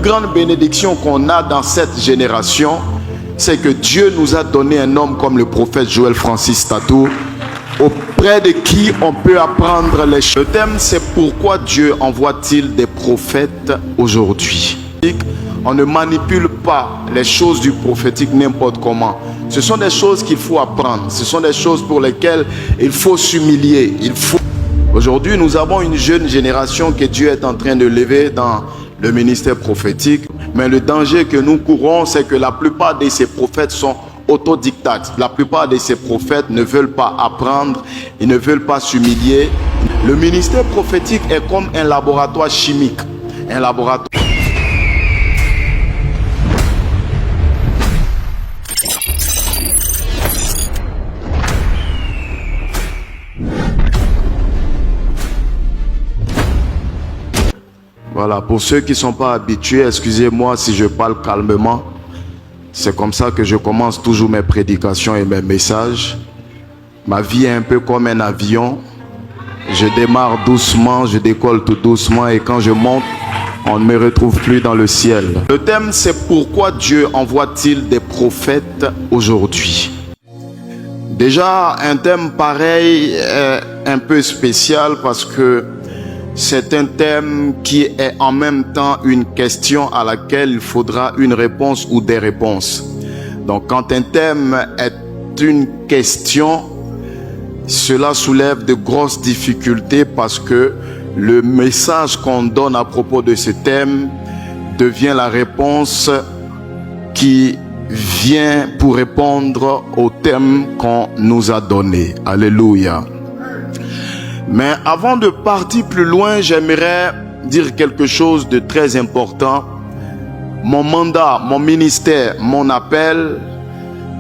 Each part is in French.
grande bénédiction qu'on a dans cette génération, c'est que Dieu nous a donné un homme comme le prophète Joël Francis Tatou, auprès de qui on peut apprendre les choses. Le thème, c'est pourquoi Dieu envoie-t-il des prophètes aujourd'hui. On ne manipule pas les choses du prophétique n'importe comment. Ce sont des choses qu'il faut apprendre. Ce sont des choses pour lesquelles il faut s'humilier. Aujourd'hui, nous avons une jeune génération que Dieu est en train de lever dans le ministère prophétique. Mais le danger que nous courons, c'est que la plupart de ces prophètes sont autodictates. La plupart de ces prophètes ne veulent pas apprendre, ils ne veulent pas s'humilier. Le ministère prophétique est comme un laboratoire chimique. Un laboratoire. Voilà, pour ceux qui ne sont pas habitués, excusez-moi si je parle calmement. C'est comme ça que je commence toujours mes prédications et mes messages. Ma vie est un peu comme un avion. Je démarre doucement, je décolle tout doucement et quand je monte, on ne me retrouve plus dans le ciel. Le thème, c'est pourquoi Dieu envoie-t-il des prophètes aujourd'hui. Déjà, un thème pareil est un peu spécial parce que c'est un thème qui est en même temps une question à laquelle il faudra une réponse ou des réponses. Donc quand un thème est une question, cela soulève de grosses difficultés parce que le message qu'on donne à propos de ce thème devient la réponse qui vient pour répondre au thème qu'on nous a donné. Alléluia. Mais avant de partir plus loin, j'aimerais dire quelque chose de très important. Mon mandat, mon ministère, mon appel,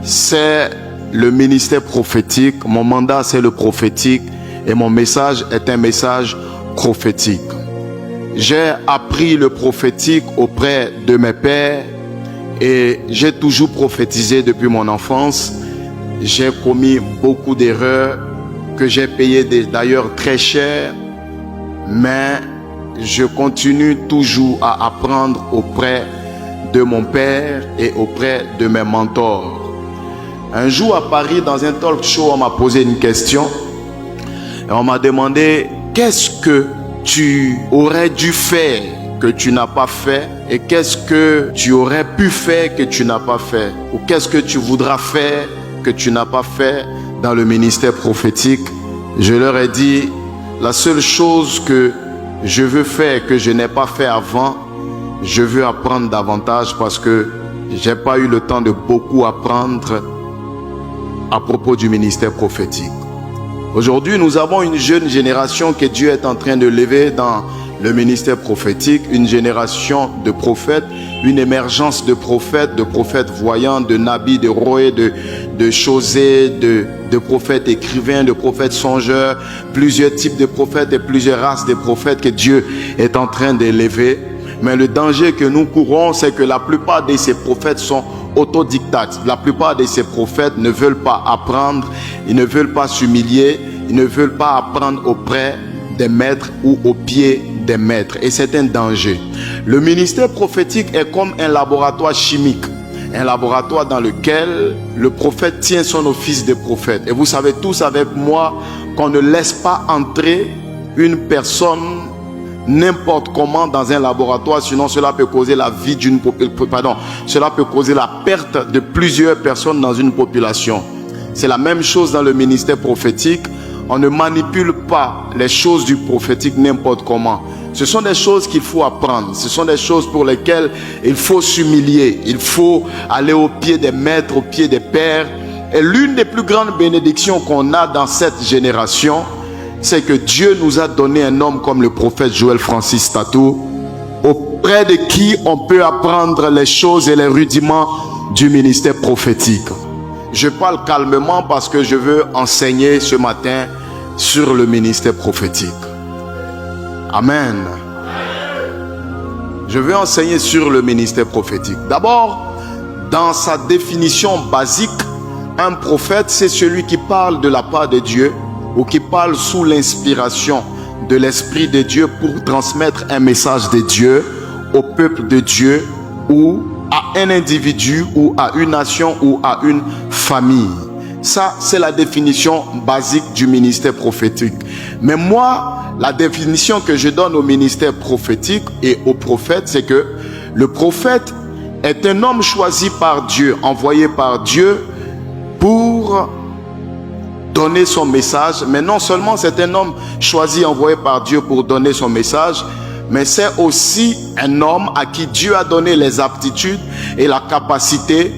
c'est le ministère prophétique. Mon mandat, c'est le prophétique. Et mon message est un message prophétique. J'ai appris le prophétique auprès de mes pères et j'ai toujours prophétisé depuis mon enfance. J'ai commis beaucoup d'erreurs que j'ai payé d'ailleurs très cher, mais je continue toujours à apprendre auprès de mon père et auprès de mes mentors. Un jour à Paris, dans un talk show, on m'a posé une question et on m'a demandé qu'est-ce que tu aurais dû faire que tu n'as pas fait et qu'est-ce que tu aurais pu faire que tu n'as pas fait ou qu'est-ce que tu voudras faire que tu n'as pas fait dans le ministère prophétique. Je leur ai dit, la seule chose que je veux faire que je n'ai pas fait avant, je veux apprendre davantage parce que j'ai pas eu le temps de beaucoup apprendre à propos du ministère prophétique. Aujourd'hui, nous avons une jeune génération que Dieu est en train de lever dans le ministère prophétique, une génération de prophètes, une émergence de prophètes voyants, de nabis, de rois, de chosés, de prophètes écrivains, de prophètes songeurs, plusieurs types de prophètes et plusieurs races de prophètes que Dieu est en train d'élever. Mais le danger que nous courons, c'est que la plupart de ces prophètes sont autodictates. La plupart de ces prophètes ne veulent pas apprendre, ils ne veulent pas s'humilier, ils ne veulent pas apprendre auprès des maîtres ou aux pieds des maîtres. Et c'est un danger. Le ministère prophétique est comme un laboratoire chimique. Un laboratoire dans lequel le prophète tient son office de prophète. Et vous savez tous avec moi qu'on ne laisse pas entrer une personne n'importe comment dans un laboratoire, sinon cela peut causer la vie cela peut causer la perte de plusieurs personnes dans une population. C'est la même chose dans le ministère prophétique. On ne manipule pas les choses du prophétique n'importe comment. Ce sont des choses qu'il faut apprendre. Ce sont des choses pour lesquelles il faut s'humilier. Il faut aller au pied des maîtres, au pied des pères. Et l'une des plus grandes bénédictions qu'on a dans cette génération, c'est que Dieu nous a donné un homme comme le prophète Joël Francis Tatou, auprès de qui on peut apprendre les choses et les rudiments du ministère prophétique. Je parle calmement parce que je veux enseigner ce matin sur le ministère prophétique. Amen. Je veux enseigner sur le ministère prophétique. D'abord, dans sa définition basique, un prophète, c'est celui qui parle de la part de Dieu ou qui parle sous l'inspiration de l'Esprit de Dieu pour transmettre un message de Dieu au peuple de Dieu ou à un individu ou à une nation ou à une famille. Ça, c'est la définition basique du ministère prophétique. Mais moi, la définition que je donne au ministère prophétique et au prophète, c'est que le prophète est un homme choisi par Dieu, envoyé par Dieu pour donner son message. Mais non seulement c'est un homme choisi, envoyé par Dieu pour donner son message, mais c'est aussi un homme à qui Dieu a donné les aptitudes et la capacité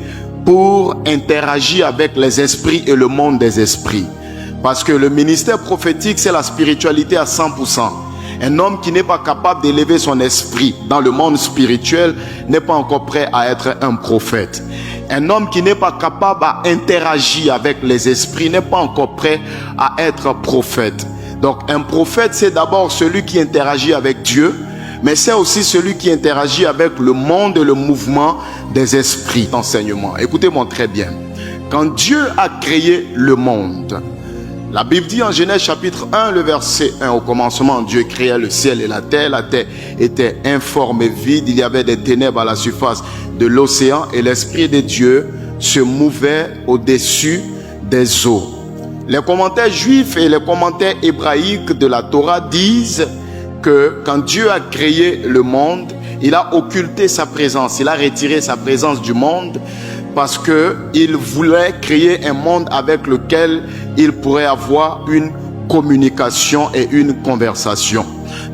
pour interagir avec les esprits et le monde des esprits. Parce que le ministère prophétique, c'est la spiritualité à 100%. Un homme qui n'est pas capable d'élever son esprit dans le monde spirituel n'est pas encore prêt à être un prophète. Un homme qui n'est pas capable à interagir avec les esprits n'est pas encore prêt à être prophète. Donc un prophète, c'est d'abord celui qui interagit avec Dieu, mais c'est aussi celui qui interagit avec le monde et le mouvement des esprits d'enseignement. Écoutez-moi très bien. Quand Dieu a créé le monde, la Bible dit en Genèse chapitre 1, le verset 1, au commencement, Dieu créa le ciel et la terre était informe et vide, il y avait des ténèbres à la surface de l'océan et l'Esprit de Dieu se mouvait au-dessus des eaux. Les commentaires juifs et les commentaires hébraïques de la Torah disent que quand Dieu a créé le monde, il a occulté sa présence, il a retiré sa présence du monde parce qu'il voulait créer un monde avec lequel il pourrait avoir une communication et une conversation.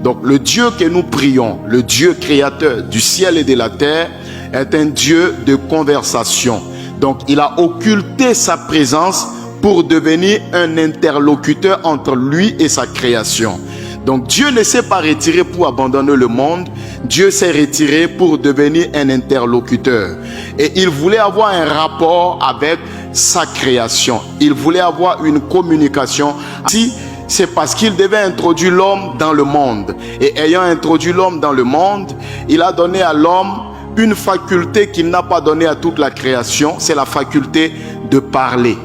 Donc le Dieu que nous prions, le Dieu créateur du ciel et de la terre, est un Dieu de conversation. Donc il a occulté sa présence pour devenir un interlocuteur entre lui et sa création. Donc Dieu ne s'est pas retiré pour abandonner le monde, Dieu s'est retiré pour devenir un interlocuteur. Et il voulait avoir un rapport avec sa création. Il voulait avoir une communication. Si c'est parce qu'il devait introduire l'homme dans le monde. Et ayant introduit l'homme dans le monde, il a donné à l'homme une faculté qu'il n'a pas donnée à toute la création, c'est la faculté de parler.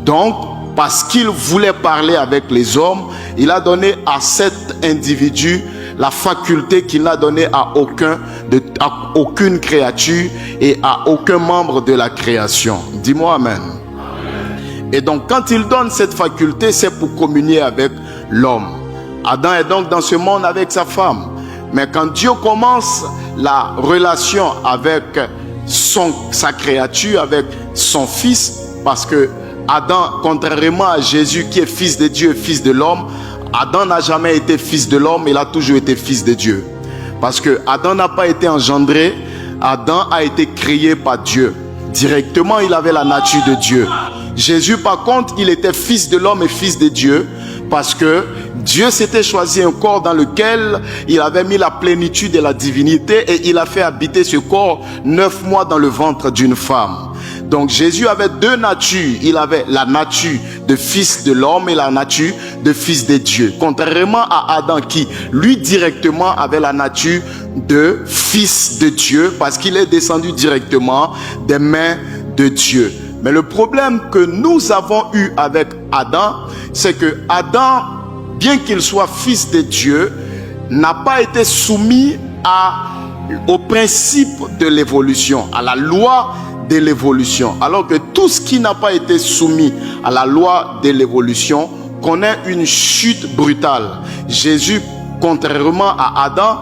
Donc, parce qu'il voulait parler avec les hommes, il a donné à cet individu la faculté qu'il n'a donnée à aucune créature et à aucun membre de la création. Dis-moi amen. Et donc, quand il donne cette faculté, c'est pour communier avec l'homme. Adam est donc dans ce monde avec sa femme. Mais quand Dieu commence la relation avec sa créature, avec son fils, parce que Adam, contrairement à Jésus qui est fils de Dieu et fils de l'homme, Adam n'a jamais été fils de l'homme, il a toujours été fils de Dieu. Parce que Adam n'a pas été engendré, Adam a été créé par Dieu. Directement, il avait la nature de Dieu. Jésus, par contre, il était fils de l'homme et fils de Dieu, parce que Dieu s'était choisi un corps dans lequel il avait mis la plénitude de la divinité et il a fait habiter ce corps 9 mois dans le ventre d'une femme. Donc Jésus avait deux natures. Il avait la nature de fils de l'homme et la nature de fils de Dieu. Contrairement à Adam qui, lui, directement avait la nature de fils de Dieu parce qu'il est descendu directement des mains de Dieu. Mais le problème que nous avons eu avec Adam, c'est que Adam, bien qu'il soit fils de Dieu, n'a pas été soumis au principe de l'évolution, à la loi de l'évolution. Alors que tout ce qui n'a pas été soumis à la loi de l'évolution connaît une chute brutale. Jésus, contrairement à Adam,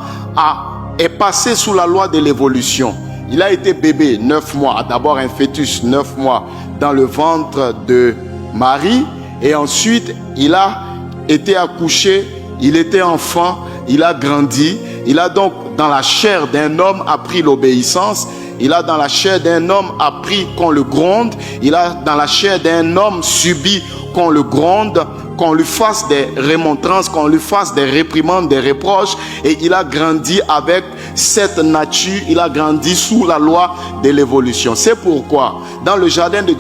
est passé sous la loi de l'évolution. Il a été bébé 9 mois, d'abord un fœtus 9 mois dans le ventre de Marie et ensuite il a été accouché, il était enfant, il a grandi, il a donc dans la chair d'un homme appris l'obéissance, il a dans la chair d'un homme appris qu'on le gronde, il a dans la chair d'un homme subi qu'on le gronde, qu'on lui fasse des remontrances, qu'on lui fasse des réprimandes, des reproches, et il a grandi avec cette nature, il a grandi sous la loi de l'évolution. C'est pourquoi dans le jardin de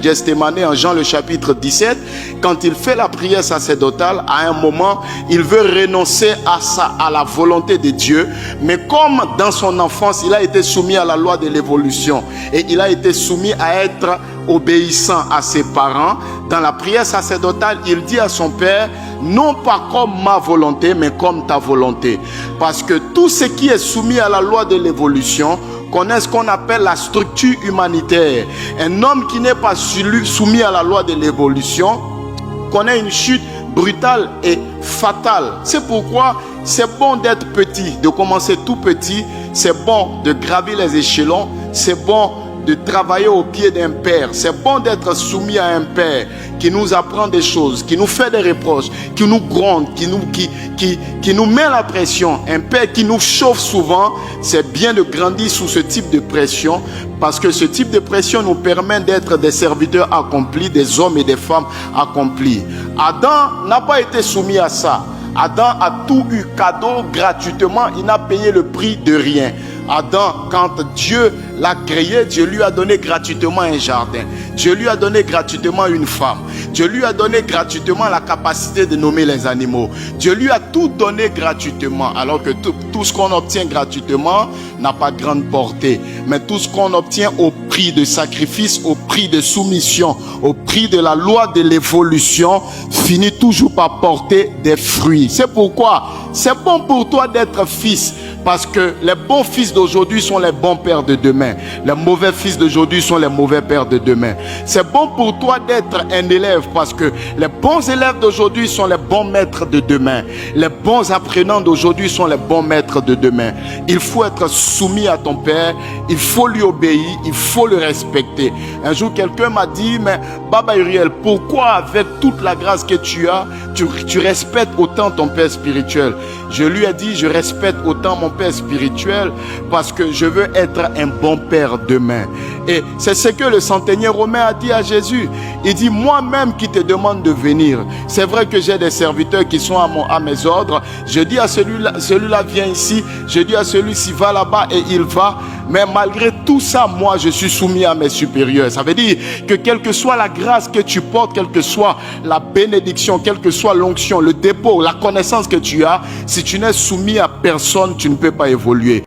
Gethsémani, en Jean le chapitre 17, quand il fait la prière sacerdotale, à un moment, il veut renoncer à la volonté de Dieu, mais comme dans son enfance, il a été soumis à la loi de l'évolution, et il a été soumis à être obéissant à ses parents, dans la prière sacerdotale, il dit à son Père, non pas comme ma volonté, mais comme ta volonté. Parce que tout ce qui est soumis à la loi de l'évolution connaît ce qu'on appelle la structure humanitaire. Un homme qui n'est pas soumis à la loi de l'évolution connaît une chute brutale et fatale. C'est pourquoi c'est bon d'être petit, de commencer tout petit. C'est bon de gravir les échelons. C'est bon de travailler au pied d'un père. C'est bon d'être soumis à un père qui nous apprend des choses, qui nous fait des reproches, qui nous gronde, qui nous met la pression. Un père qui nous chauffe souvent. C'est bien de grandir sous ce type de pression, parce que ce type de pression nous permet d'être des serviteurs accomplis, des hommes et des femmes accomplis. Adam n'a pas été soumis à ça. Adam a tout eu cadeau gratuitement. Il n'a payé le prix de rien. Adam, quand Dieu l'a créé, Dieu lui a donné gratuitement un jardin. Dieu lui a donné gratuitement une femme. Dieu lui a donné gratuitement la capacité de nommer les animaux. Dieu lui a tout donné gratuitement. Alors que tout ce qu'on obtient gratuitement n'a pas grande portée. Mais tout ce qu'on obtient au prix de sacrifice, au prix de soumission, au prix de la loi de l'évolution, finit toujours par porter des fruits. C'est pourquoi c'est bon pour toi d'être fils. Parce que les bons fils d'aujourd'hui sont les bons pères de demain. Les mauvais fils d'aujourd'hui sont les mauvais pères de demain. C'est bon pour toi d'être un élève, parce que les bons élèves d'aujourd'hui sont les bons maîtres de demain. Les bons apprenants d'aujourd'hui sont les bons maîtres de demain. Il faut être soumis à ton père, il faut lui obéir, il faut le respecter. Un jour, quelqu'un m'a dit, mais Baba Uriel, pourquoi avec toute la grâce que tu as, tu respectes autant ton père spirituel? Je lui ai dit, je respecte autant mon père spirituel parce que je veux être un bon père demain. Et c'est ce que le centenier romain a dit à Jésus. Il dit, moi-même qui te demande de venir. C'est vrai que j'ai des serviteurs qui sont à mes ordres. Je dis à celui-là viens ici. Je dis à celui-ci va là-bas et il va. Mais malgré tout ça, moi je suis soumis à mes supérieurs. Ça veut dire que quelle que soit la grâce que tu portes, quelle que soit la bénédiction, quelle que soit l'onction, le dépôt, la connaissance que tu as, si tu n'es soumis à personne, tu ne peux pas évoluer.